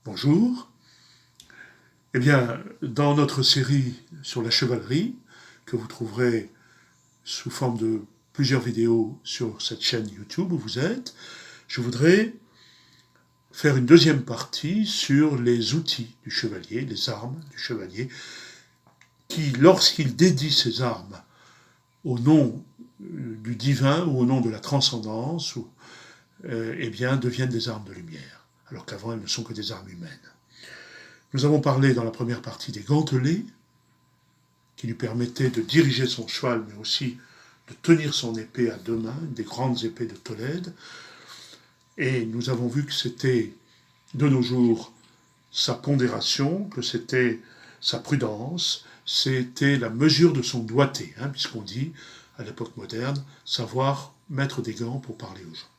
Bonjour. Eh bien, dans notre série sur la chevalerie, que vous trouverez sous forme de plusieurs vidéos sur cette chaîne YouTube où vous êtes, je voudrais faire une deuxième partie sur les outils du chevalier, les armes du chevalier, qui, lorsqu'il dédie ses armes au nom du divin ou au nom de la transcendance, eh bien, deviennent des armes de lumière, alors qu'avant elles ne sont que des armes humaines. Nous avons parlé dans la première partie des gantelets, qui lui permettaient de diriger son cheval, mais aussi de tenir son épée à deux mains, des grandes épées de Tolède. Et nous avons vu que c'était, de nos jours, sa pondération, que c'était sa prudence, c'était la mesure de son doigté, puisqu'on dit, à l'époque moderne, savoir mettre des gants pour parler aux gens.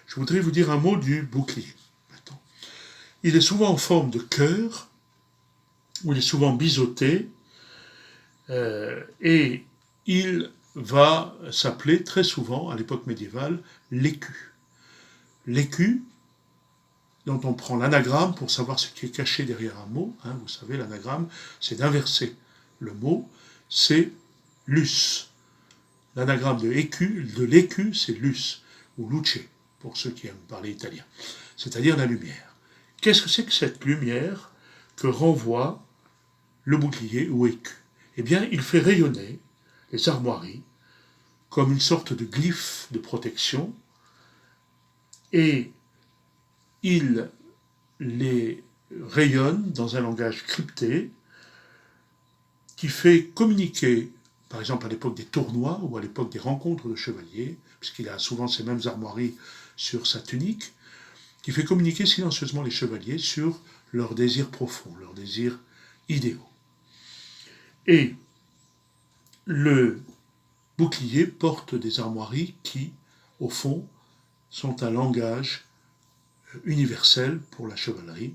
Je voudrais vous dire un mot du bouclier. Maintenant. Il est souvent en forme de cœur, ou il est souvent biseauté, et il va s'appeler très souvent, à l'époque médiévale, l'écu. L'écu, dont on prend l'anagramme pour savoir ce qui est caché derrière un mot. Vous savez, l'anagramme, c'est d'inverser le mot, c'est lus. L'anagramme de l'écu, c'est lus, ou luce, pour ceux qui aiment parler italien, c'est-à-dire la lumière. Qu'est-ce que c'est que cette lumière que renvoie le bouclier ou écu? Eh bien, il fait rayonner les armoiries comme une sorte de glyphe de protection, et il les rayonne dans un langage crypté qui fait communiquer, par exemple à l'époque des tournois ou à l'époque des rencontres de chevaliers, puisqu'il a souvent ces mêmes armoiries sur sa tunique, qui fait communiquer silencieusement les chevaliers sur leurs désirs profonds, leurs désirs idéaux. Et le bouclier porte des armoiries qui, au fond, sont un langage universel pour la chevalerie,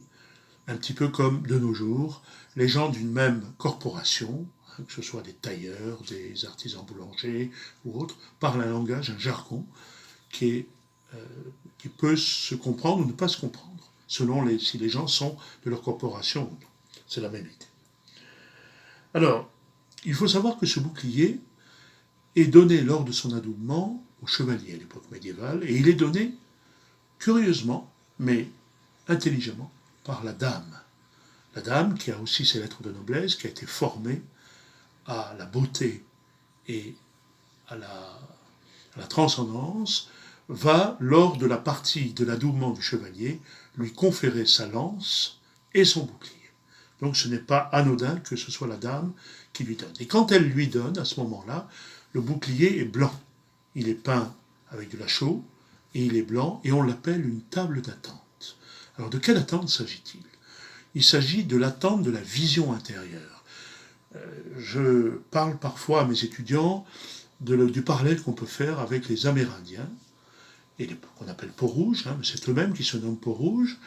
un petit peu comme de nos jours, les gens d'une même corporation, que ce soit des tailleurs, des artisans boulangers ou autres, parlent un langage, un jargon qui peut se comprendre ou ne pas se comprendre, selon si les gens sont de leur corporation ou non. C'est la même idée. Alors, il faut savoir que ce bouclier est donné lors de son adoubement au chevalier à l'époque médiévale, et il est donné, curieusement, mais intelligemment, par la dame. La dame, qui a aussi ses lettres de noblesse, qui a été formée à la beauté et à la transcendance, va, lors de la partie de l'adoubement du chevalier, lui conférer sa lance et son bouclier. Donc ce n'est pas anodin que ce soit la dame qui lui donne. Et quand elle lui donne, à ce moment-là, le bouclier est blanc. Il est peint avec de la chaux, et il est blanc, et on l'appelle une table d'attente. Alors de quelle attente s'agit-il? Il s'agit de l'attente de la vision intérieure. Je parle parfois à mes étudiants du parallèle qu'on peut faire avec les Amérindiens, et qu'on appelle Peaux-Rouges, mais c'est eux-mêmes qui se nomment Peaux-Rouges,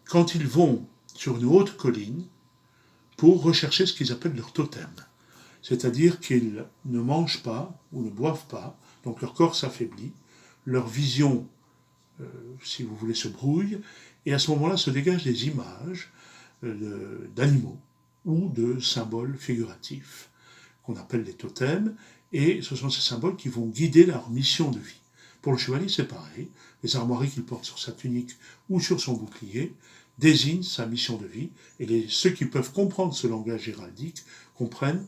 quand ils vont sur une haute colline pour rechercher ce qu'ils appellent leur totem. C'est-à-dire qu'ils ne mangent pas ou ne boivent pas, donc leur corps s'affaiblit, leur vision, si vous voulez, se brouille, et à ce moment-là se dégagent des images d'animaux ou de symboles figuratifs qu'on appelle les totems, et ce sont ces symboles qui vont guider leur mission de vie. Pour le chevalier, c'est pareil. Les armoiries qu'il porte sur sa tunique ou sur son bouclier désignent sa mission de vie, et ceux qui peuvent comprendre ce langage héraldique comprennent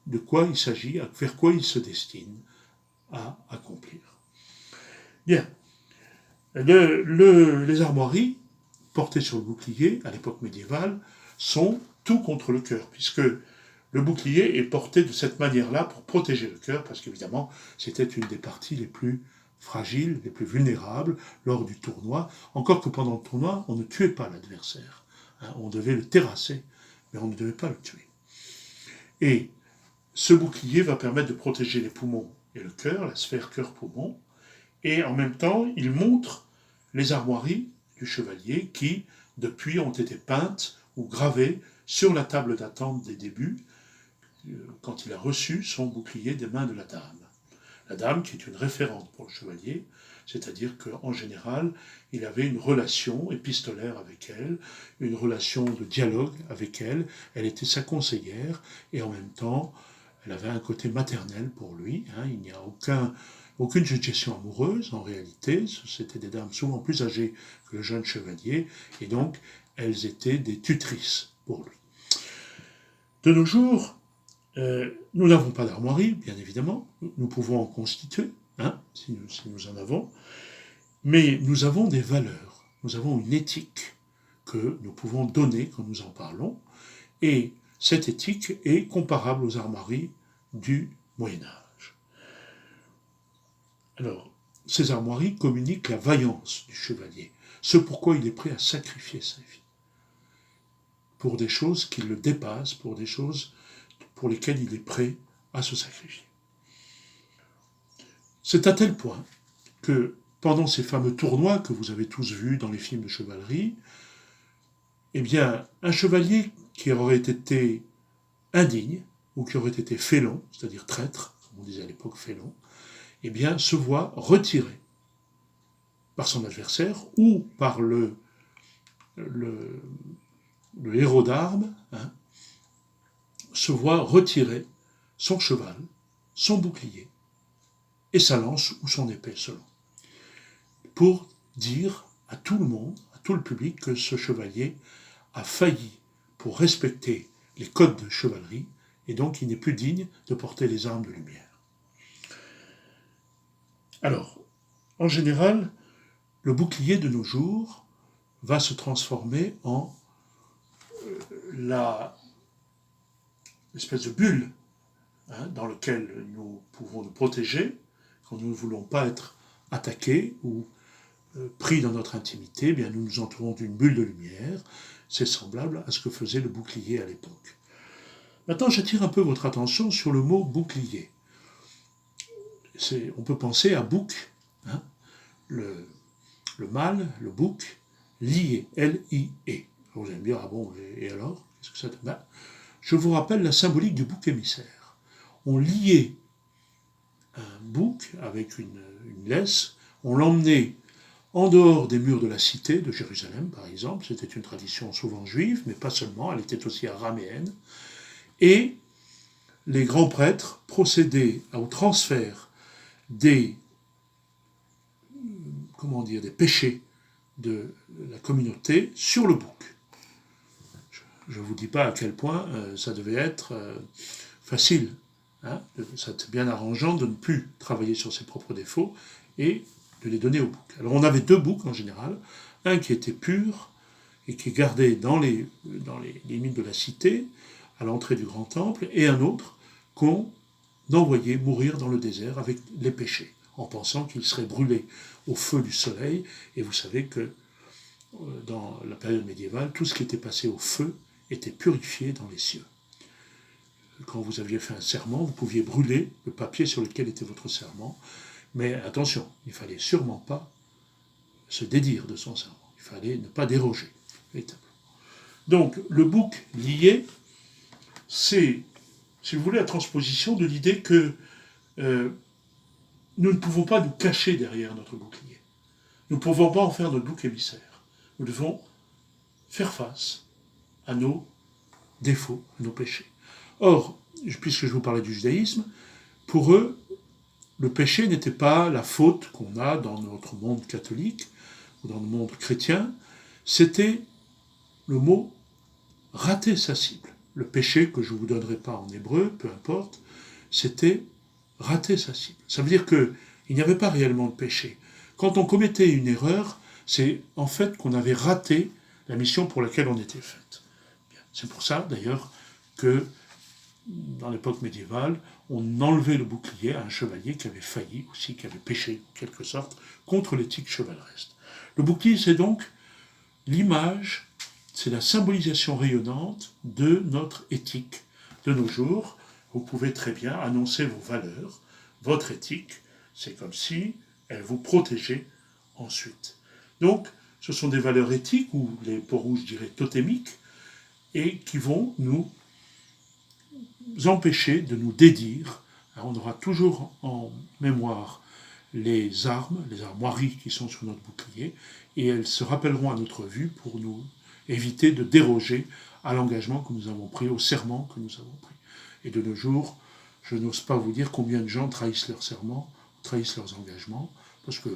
de quoi il s'agit, vers quoi il se destine à accomplir. Bien. Les armoiries portées sur le bouclier, à l'époque médiévale, sont tout contre le cœur, puisque le bouclier est porté de cette manière-là pour protéger le cœur, parce qu'évidemment, c'était une des parties les plus fragiles, les plus vulnérables lors du tournoi, encore que pendant le tournoi, on ne tuait pas l'adversaire. On devait le terrasser, mais on ne devait pas le tuer. Et ce bouclier va permettre de protéger les poumons et le cœur, la sphère cœur-poumon, et en même temps, il montre les armoiries du chevalier qui, depuis, ont été peintes ou gravées sur la table d'attente des débuts, quand il a reçu son bouclier des mains de la dame. La dame, qui est une référente pour le chevalier, c'est-à-dire qu'en général, il avait une relation épistolaire avec elle, une relation de dialogue avec elle, elle était sa conseillère, et en même temps, elle avait un côté maternel pour lui, hein. Il n'y a aucune suggestion amoureuse en réalité, c'était des dames souvent plus âgées que le jeune chevalier, et donc elles étaient des tutrices pour lui. De nos jours, nous n'avons pas d'armoirie, bien évidemment, nous pouvons en constituer, hein, si nous en avons, mais nous avons des valeurs, nous avons une éthique que nous pouvons donner quand nous en parlons, et cette éthique est comparable aux armoiries du Moyen Âge. Alors, ces armoiries communiquent la vaillance du chevalier, ce pourquoi il est prêt à sacrifier sa vie, pour des choses qui le dépassent, pour des choses pour lesquelles il est prêt à se sacrifier. C'est à tel point que pendant ces fameux tournois que vous avez tous vus dans les films de chevalerie, eh bien, un chevalier qui aurait été indigne, ou qui aurait été félon, c'est-à-dire traître, comme on disait à l'époque félon, eh bien, se voit retiré par son adversaire ou par le héros d'armes, hein, se voit retirer son cheval, son bouclier et sa lance ou son épée selon, pour dire à tout le monde, à tout le public, que ce chevalier a failli pour respecter les codes de chevalerie, et donc il n'est plus digne de porter les armes de lumière. Alors, en général, le bouclier de nos jours va se transformer en l'espèce de bulle, hein, dans laquelle nous pouvons nous protéger quand nous ne voulons pas être attaqués ou pris dans notre intimité. Eh bien, nous nous entourons d'une bulle de lumière. C'est semblable à ce que faisait le bouclier à l'époque. Maintenant, j'attire un peu votre attention sur le mot bouclier. On peut penser à bouc, hein, le mâle, le bouc, lié, L-I-E. Vous allez me dire, ah bon, et alors, qu'est-ce que ça ben, je vous rappelle la symbolique du bouc émissaire. On liait un bouc avec une laisse, on l'emmenait en dehors des murs de la cité de Jérusalem, par exemple. C'était une tradition souvent juive, mais pas seulement, elle était aussi araméenne. Et les grands prêtres procédaient au transfert des péchés de la communauté sur le bouc. Je ne vous dis pas à quel point ça devait être facile. Hein. C'était bien arrangeant de ne plus travailler sur ses propres défauts et de les donner au bouc. Alors on avait deux boucs en général, un qui était pur et qui est gardé dans les limites de la cité, à l'entrée du grand temple, et un autre qu'on envoyait mourir dans le désert avec les péchés, en pensant qu'il serait brûlé au feu du soleil. Et vous savez que dans la période médiévale, tout ce qui était passé au feu était purifié dans les cieux. Quand vous aviez fait un serment, vous pouviez brûler le papier sur lequel était votre serment, mais attention, il ne fallait sûrement pas se dédire de son serment, il fallait ne pas déroger. Donc, le bouc lié, c'est, si vous voulez, la transposition de l'idée que nous ne pouvons pas nous cacher derrière notre bouclier. Nous ne pouvons pas en faire notre bouc émissaire. Nous devons faire face à nos défauts, à nos péchés. Or, puisque je vous parlais du judaïsme, pour eux, le péché n'était pas la faute qu'on a dans notre monde catholique ou dans le monde chrétien, c'était le mot « rater sa cible ». Le péché, que je ne vous donnerai pas en hébreu, peu importe, c'était rater sa cible. Ça veut dire qu'il n'y avait pas réellement de péché. Quand on commettait une erreur, c'est en fait qu'on avait raté la mission pour laquelle on était faite. C'est pour ça, d'ailleurs, que dans l'époque médiévale, on enlevait le bouclier à un chevalier qui avait failli aussi, qui avait péché, en quelque sorte, contre l'éthique chevaleresque. Le bouclier, c'est donc l'image, c'est la symbolisation rayonnante de notre éthique de nos jours. Vous pouvez très bien annoncer vos valeurs, votre éthique, c'est comme si elle vous protégeait ensuite. Donc, ce sont des valeurs éthiques, ou les Peaux-Rouges diraient totémiques, et qui vont nous empêcher de nous dédire. Alors, on aura toujours en mémoire les armoiries qui sont sur notre bouclier, et elles se rappelleront à notre vue pour nous éviter de déroger à l'engagement que nous avons pris, au serment que nous avons pris. Et de nos jours, je n'ose pas vous dire combien de gens trahissent leurs serments, trahissent leurs engagements, parce que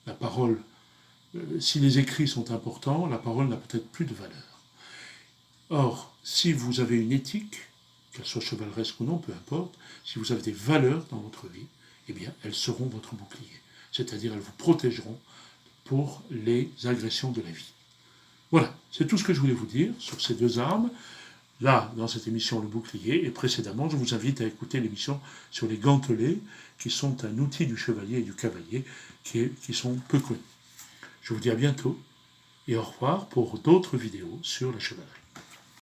la parole, si les écrits sont importants, la parole n'a peut-être plus de valeur. Or, si vous avez une éthique, qu'elle soit chevaleresque ou non, peu importe, si vous avez des valeurs dans votre vie, eh bien, elles seront votre bouclier. C'est-à-dire, elles vous protégeront pour les agressions de la vie. Voilà, c'est tout ce que je voulais vous dire sur ces deux armes. Là, dans cette émission, le bouclier, et précédemment, je vous invite à écouter l'émission sur les gantelets, qui sont un outil du chevalier et du cavalier, qui sont peu connus. Je vous dis à bientôt, et au revoir pour d'autres vidéos sur la chevalerie.